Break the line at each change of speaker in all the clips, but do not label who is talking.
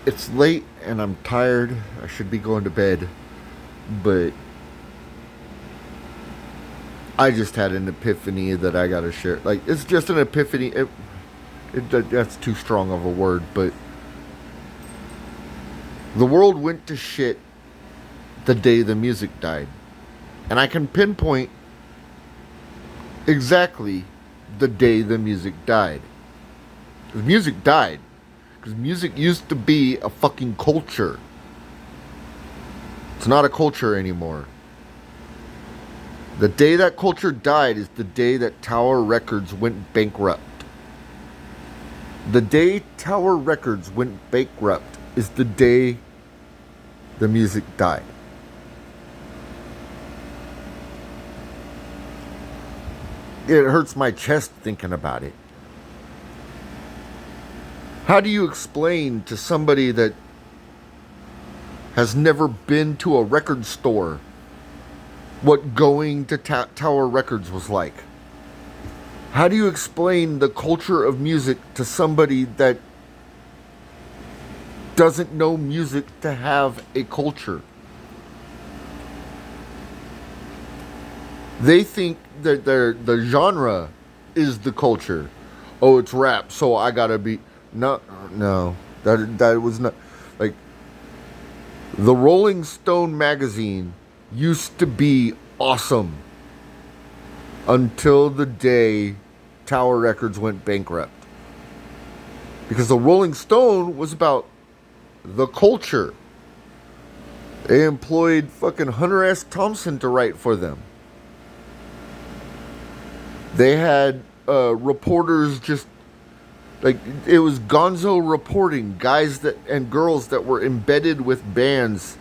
It's late and I'm tired. I should be going to bed, but I just had an epiphany that I gotta share. Like, it's just an epiphany. That's too strong of a word, but the world went to shit the day the music died. And I can pinpoint exactly the day the music died. The music died. Because music used to be a fucking culture. It's not a culture anymore. The day that culture died is the day that Tower Records went bankrupt. The day Tower Records went bankrupt is the day the music died. It hurts my chest thinking about it. How do you explain to somebody that has never been to a record store what going to Tower Records was like? How do you explain the culture of music to somebody that doesn't know music to have a culture? They think that the genre is the culture. Oh, it's rap, so I gotta be no. That was not like the Rolling Stone magazine used to be awesome until the day Tower Records went bankrupt. Because the Rolling Stone was about the culture. They employed fucking Hunter S. Thompson to write for them. They had reporters just like it was gonzo reporting, guys that and girls that were embedded with bands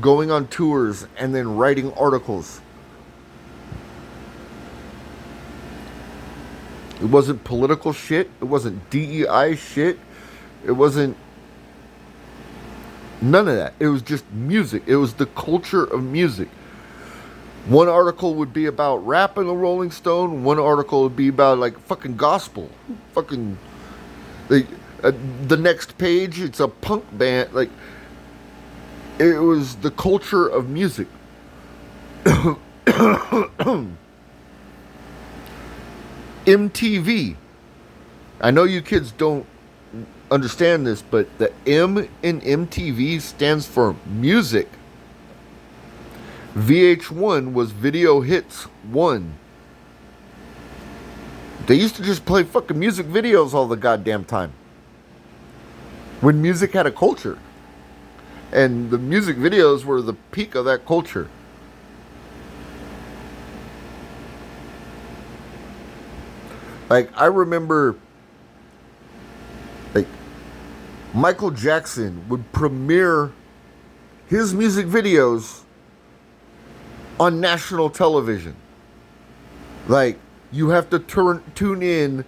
going on tours and then writing articles. It wasn't political shit. It wasn't DEI shit. It wasn't none of that. It was just music. It was the culture of music. One article would be about rap in the Rolling Stone. One article would be about like fucking gospel. Fucking like the next page, it's a punk band. Like it was the culture of music. MTV. I know you kids don't understand this, but the M in MTV stands for music. VH1 was Video Hits 1. They used to just play fucking music videos all the goddamn time. When music had a culture. And the music videos were the peak of that culture. Like, I remember, like, Michael Jackson would premiere his music videos on national television. Like, you have to tune in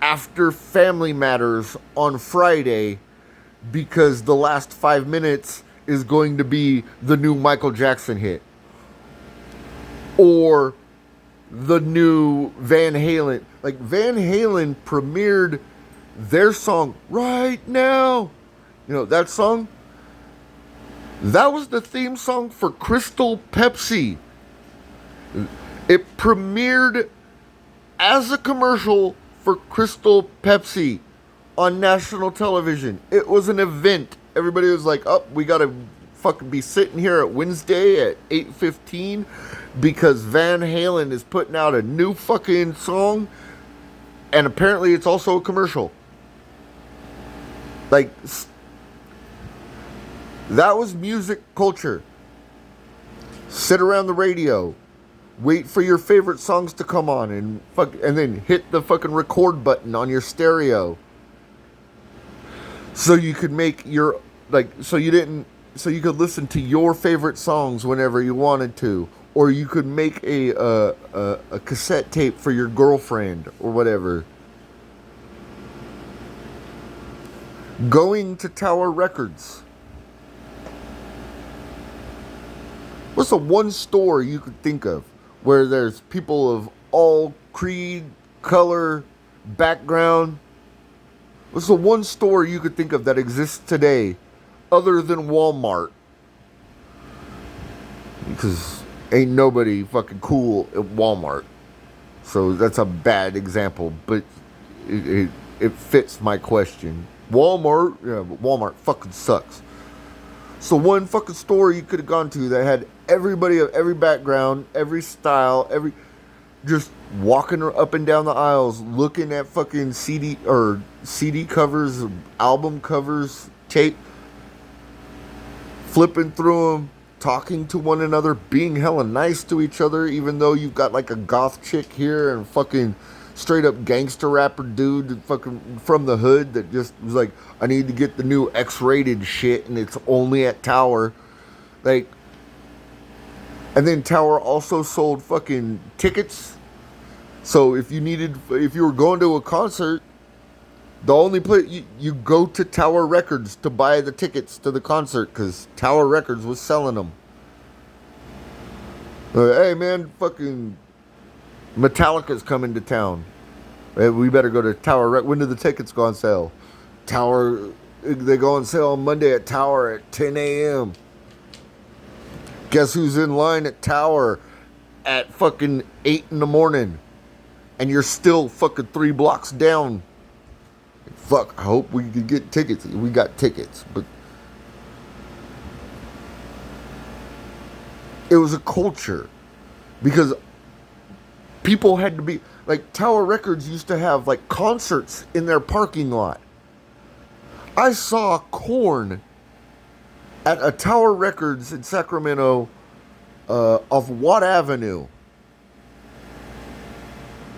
after Family Matters on Friday because the last 5 minutes is going to be the new Michael Jackson hit. Or the new Van Halen. Like, Van Halen premiered their song Right Now. You know, that song? That was the theme song for Crystal Pepsi. It premiered as a commercial for Crystal Pepsi on national television. It was an event. Everybody was like, oh, we gotta fucking be sitting here at Wednesday at 8:15 because Van Halen is putting out a new fucking song and apparently it's also a commercial. Like, that was music culture. Sit around the radio, wait for your favorite songs to come on, and then hit the fucking record button on your stereo, so you could make your so you could listen to your favorite songs whenever you wanted to, or you could make a cassette tape for your girlfriend or whatever. Going to Tower Records. What's the one store you could think of where there's people of all creed, color, background? What's the one store you could think of that exists today other than Walmart? Because ain't nobody fucking cool at Walmart. So that's a bad example, but it fits my question. Walmart, yeah, but Walmart fucking sucks. So one fucking store you could have gone to that had everybody of every background, every style, just walking up and down the aisles, looking at fucking CD covers, album covers, tape, flipping through them, talking to one another, being hella nice to each other, even though you've got like a goth chick here and fucking straight up gangster rapper dude fucking from the hood that just was like, I need to get the new X-rated shit and it's only at Tower. Like, and then Tower also sold fucking tickets. So if you were going to a concert, the only place you go to Tower Records to buy the tickets to the concert because Tower Records was selling them. Hey man, fucking Metallica's coming to town. We better go to Tower Records. When do the tickets go on sale? Tower, they go on sale on Monday at Tower at 10 a.m. Guess who's in line at Tower at fucking 8 in the morning? And you're still fucking 3 blocks down. Fuck, I hope we could get tickets. We got tickets, but it was a culture because people had to be like Tower Records used to have like concerts in their parking lot. I saw Korn at a Tower Records in Sacramento off Watt Avenue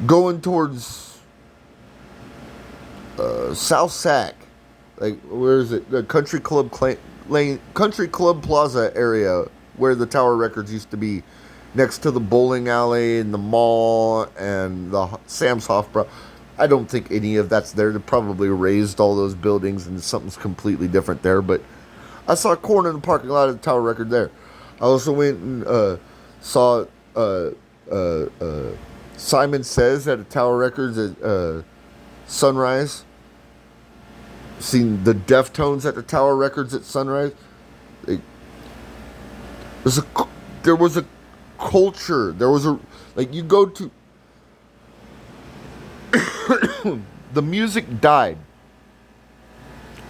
going towards South Sac, like where is it? The Country Club Lane, Country Club Plaza area where the Tower Records used to be, next to the bowling alley and the mall and the Sam's Hofbräu. I don't think any of that's there. They probably raised all those buildings and something's completely different there. But I saw Korn in the parking lot of the Tower Record there. I also went and saw Simon Says at a Tower Records at Sunrise. Seen the Deftones at the Tower Records at Sunrise. There was a culture. There was a, like, you go to the music died.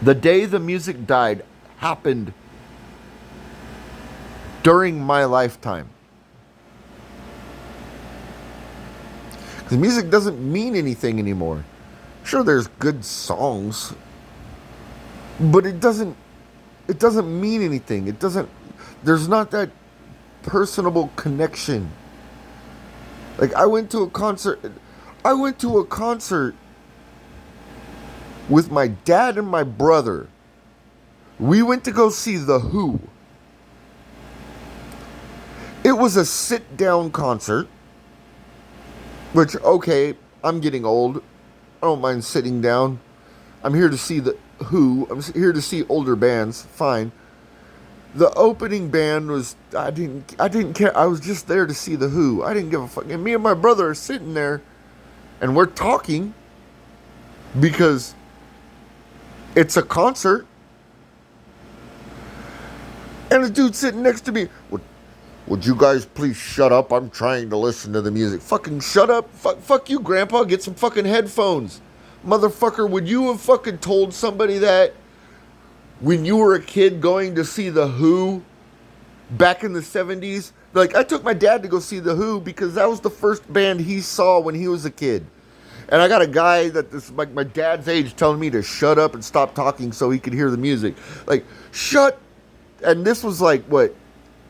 The day the music died happened during my lifetime. Because music doesn't mean anything anymore. Sure, there's good songs, but it doesn't mean anything. There's not that personable connection. Like, I went to a concert with my dad and my brother. We went to go see The Who. It was a sit-down concert, which, okay, I'm getting old. I don't mind sitting down. I'm here to see The Who. I'm here to see older bands. Fine. The opening band was, I didn't care. I was just there to see The Who. I didn't give a fuck. And me and my brother are sitting there and we're talking because it's a concert. And the dude sitting next to me, would you guys please shut up? I'm trying to listen to the music. Fucking shut up. Fuck you, Grandpa. Get some fucking headphones. Motherfucker, would you have fucking told somebody that when you were a kid going to see The Who back in the 70s? Like, I took my dad to go see The Who because that was the first band he saw when he was a kid. And I got a guy that this like my dad's age telling me to shut up and stop talking so he could hear the music. Like, shut. And this was like, what,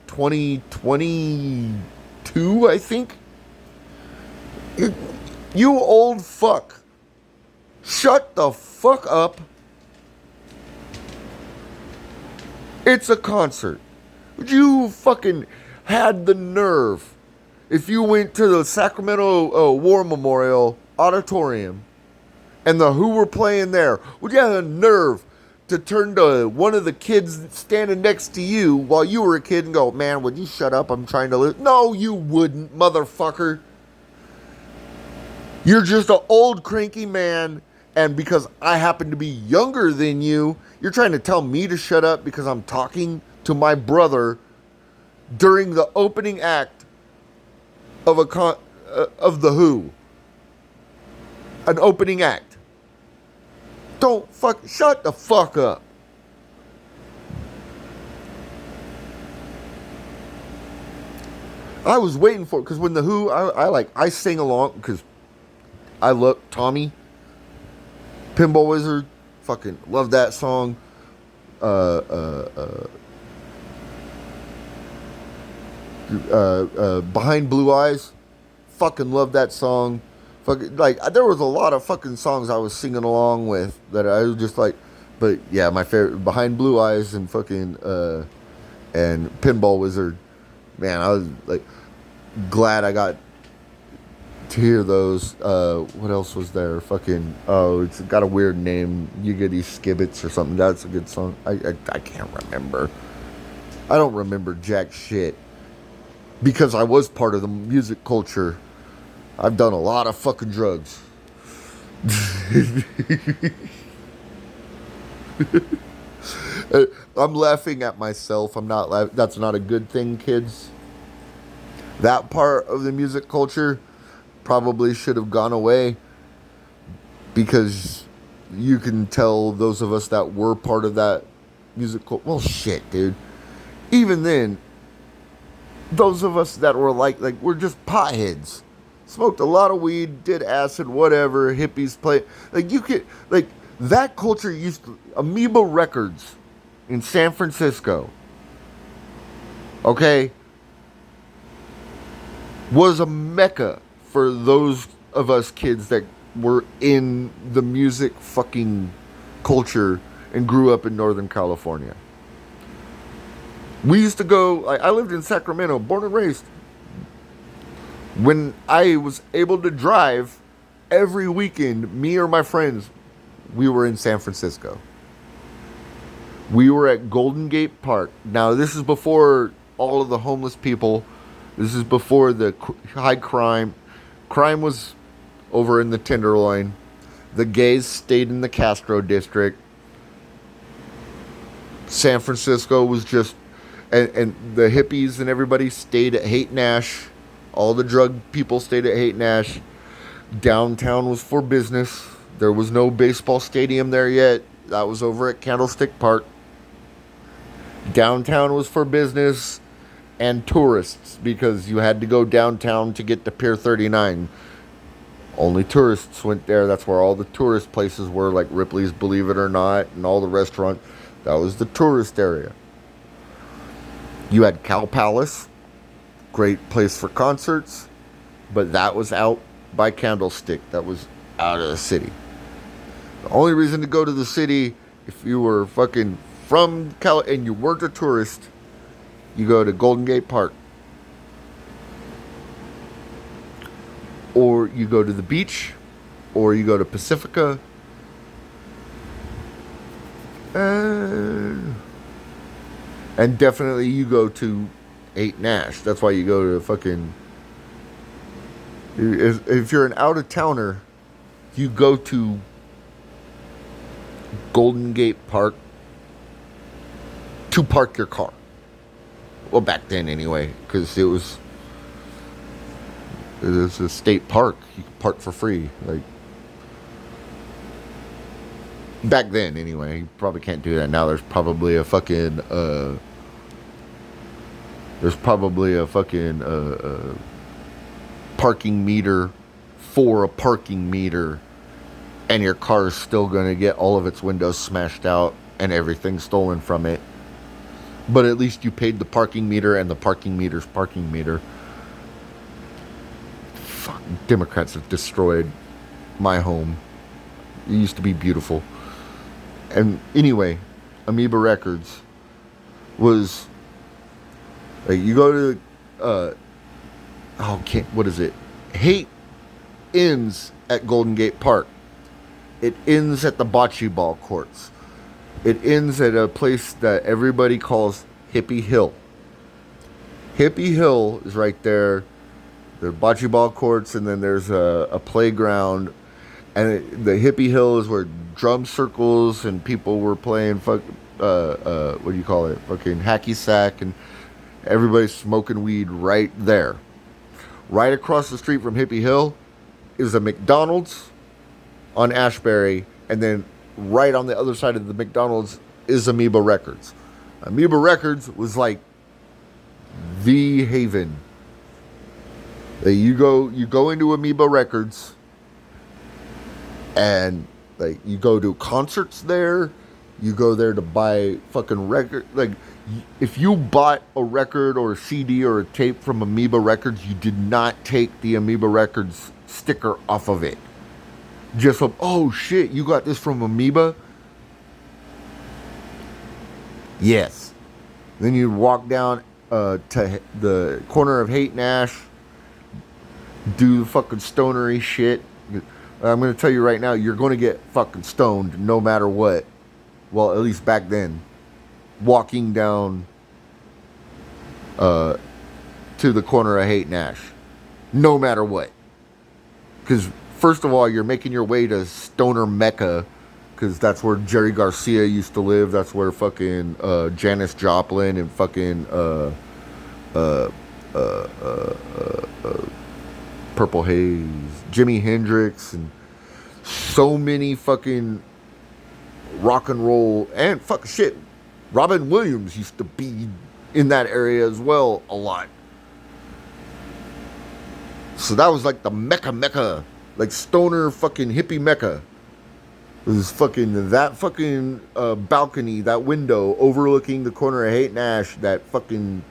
2022, I think? You old fuck. Shut the fuck up. It's a concert. You fucking had the nerve. If you went to the Sacramento War Memorial Auditorium and The Who were playing there, would you have the nerve to turn to one of the kids standing next to you while you were a kid and go, man, would you shut up? I'm trying to listen. No, you wouldn't, motherfucker. You're just an old cranky man And because I happen to be younger than you, you're trying to tell me to shut up because I'm talking to my brother during the opening act of of the Who. An opening act. Shut the fuck up. I was waiting for it because when the Who, I sing along because I love Tommy, Pinball Wizard, fucking love that song. Behind Blue Eyes, fucking love that song. Fucking like there was a lot of fucking songs I was singing along with that I was just like, but yeah, my favorite Behind Blue Eyes and fucking and Pinball Wizard. Man, I was like glad I got to hear those. What else was there? Fucking it's got a weird name. You Get These Skibbits or something. That's a good song. I can't remember. I don't remember jack shit because I was part of the music culture. I've done a lot of fucking drugs. I'm laughing at myself. I'm not laughing. That's not a good thing, kids. That part of the music culture probably should have gone away because you can tell those of us that were part of that musical. Well, shit, dude. Even then, those of us that were like we're just potheads. Smoked a lot of weed, did acid, whatever, hippies play. That culture used to, Amoeba Records in San Francisco, okay, was a mecca for those of us kids that were in the music fucking culture and grew up in Northern California. We used to go, I lived in Sacramento, born and raised. When I was able to drive every weekend, me or my friends, we were in San Francisco. We were at Golden Gate Park. Now, this is before all of the homeless people. This is before the high crime. Crime was over in the Tenderloin. The gays stayed in the Castro district. San Francisco was just, and the hippies and everybody stayed at Haight Nash. All the drug people stayed at Haight Nash. Downtown was for business. There was no baseball stadium there yet. That was over at Candlestick Park. Downtown was for business and tourists because you had to go downtown to get to Pier 39. Only tourists went there. That's where all the tourist places were, like Ripley's Believe It or Not and all the restaurants. That was the tourist area. You had Cow Palace, great place for concerts, but that was out by Candlestick. That was out of the city. The only reason to go to the city, if you were fucking from Cal and you weren't a tourist, you go to Golden Gate Park. Or you go to the beach, or you go to Pacifica. And definitely you go to Haight Nash. That's why you go to fucking... If you're an out-of-towner, you go to Golden Gate Park to park your car. Well, back then anyway, because it was a state park. You could park for free. Like, back then anyway. You probably can't do that now. There's probably a fucking parking meter for a parking meter, and your car is still going to get all of its windows smashed out and everything stolen from it. But at least you paid the parking meter, and the parking meter's parking meter. Fuck, Democrats have destroyed my home. It used to be beautiful. And anyway, Amoeba Records was... Like, you go to... what is it? Haight ends at Golden Gate Park. It ends at the bocce ball courts. It ends at a place that everybody calls Hippie Hill. Hippie Hill is right there. There are bocce ball courts, and then there's a playground. the Hippie Hill is where drum circles and people were playing what do you call it? Fucking hacky sack, and everybody's smoking weed right there. Right across the street from Hippie Hill is a McDonald's on Ashbury, and then right on the other side of the McDonald's is Amoeba Records. Amoeba Records was like the haven. You go into Amoeba Records, and like you go to concerts there. You go there to buy fucking record. Like, if you bought a record or a CD or a tape from Amoeba Records, you did not take the Amoeba Records sticker off of it. Just like, oh shit, you got this from Amoeba? Yes. Then you walk down to the corner of Haight and Ash, do fucking stonery shit. I'm going to tell you right now, you're going to get fucking stoned no matter what. Well, at least back then. Walking down to the corner of Haight and Ash. No matter what. Because, first of all, you're making your way to Stoner Mecca. Because that's where Jerry Garcia used to live. That's where fucking Janis Joplin and fucking Purple Haze, Jimi Hendrix, and so many fucking rock and roll and fuck shit. Robin Williams used to be in that area as well a lot. So that was like the Mecca, like stoner fucking hippie Mecca. It was fucking that fucking balcony, that window overlooking the corner of Haight and Ash that fucking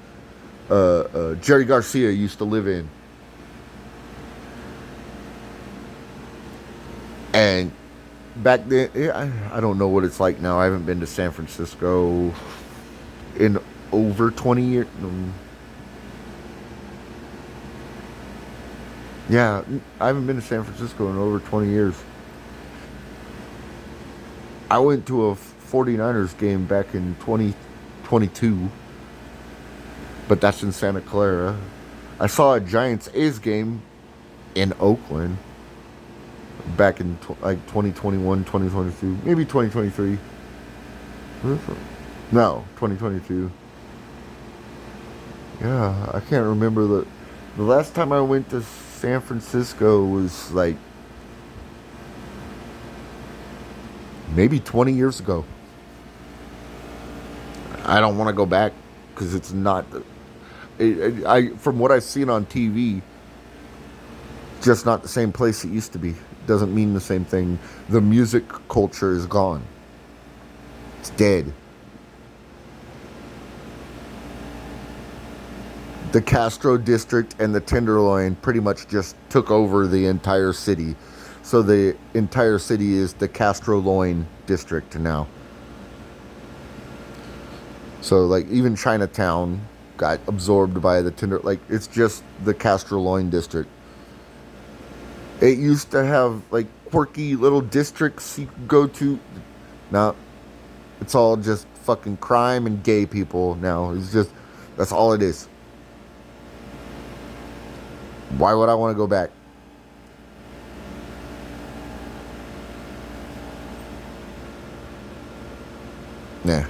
Jerry Garcia used to live in. And back then, I don't know what it's like now. I haven't been to San Francisco in over 20 years. Yeah, I haven't been to San Francisco in over 20 years. I went to a 49ers game back in 2022, but that's in Santa Clara. I saw a Giants-A's game in Oakland back in like 2021, 2022, maybe 2023. No, 2022. Yeah, I can't remember the last time I went to San Francisco was like maybe 20 years ago. I don't want to go back because it's not. From what I've seen on TV, just not the same place it used to be. Doesn't mean the same thing. The music culture is gone. It's dead. The Castro district and the Tenderloin pretty much just took over the entire city. So the entire city is the Castro-Loin district now. So like even Chinatown got absorbed by the like it's just the Castro-Loin district. It used to have like quirky little districts you could go to. Now, it's all just fucking crime and gay people now. It's just, that's all it is. Why would I want to go back? Nah.